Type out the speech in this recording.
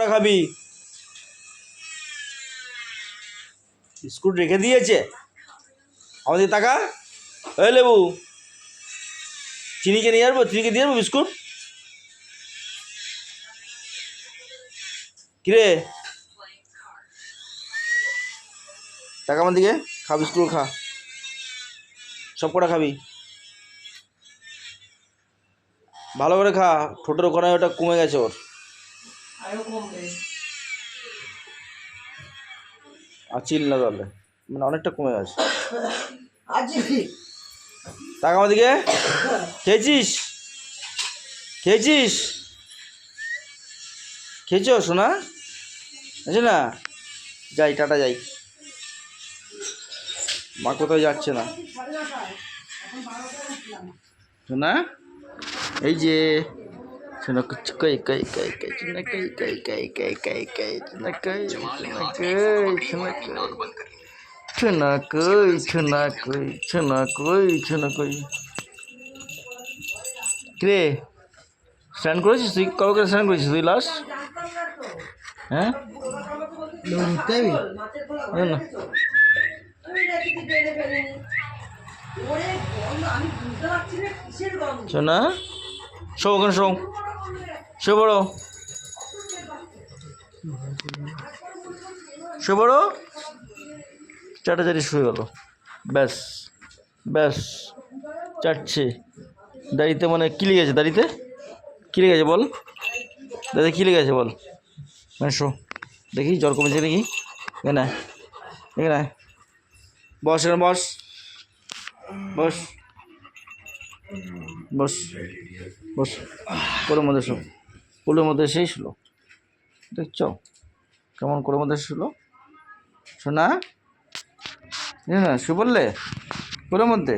কটা খাবি? বিস্কুট রেখে দিয়েছে। আমাদের টাকা এই লেবু চিনিকে নিয়ে আসবো, চিনিকে দিয়ে আসবো বিস্কুট। কিরে টাকা আমার দিকে, খা বিস্কুট খা, সব কটা খাবি, ভালো করে খা। ঠোঁটের ওখানে ওটা কমে গেছে ওর, আর চিল না তাহলে, মানে অনেকটা কমে গেছে। টাকা আমার দিকে, খেয়েছিস খেয়েছিস খেয়েছ শোনা, আছে না? যাই টাটা যাই, মা কোথাও যাচ্ছে না শোনা। এই যে শোনা কই কই কই কই শোনা কই কই কই কই কই কই শোনা কই শোনা কই শোনা কই শোনা কই শোনা কই শোনা কই শোনা কই। কিরে স্নান করেছিস তুই? কবে করে স্নান করেছিস তুই লাস্ট? হ্যাঁ না শোনা, শো ওখানে শো, শো বড়ো, শো বড়ো, চাটাচাটি শুয়ে গেল। ব্যাস ব্যাস চাটছে দাড়িতে, মানে কি লেগেছে দাড়িতে, কি লেগেছে বল দাদা, কি লেগেছে বল। মানে শো দেখি জ্বর কমেছে দেখি, এখানে এখানে বস, এখানে বস বস বস বস, কোলের মধ্যে শো, কোলের মধ্যে সেই শুলো, দেখছ কেমন কোলের মধ্যে শুলো শোনা, না শু বললে কোলের মধ্যে।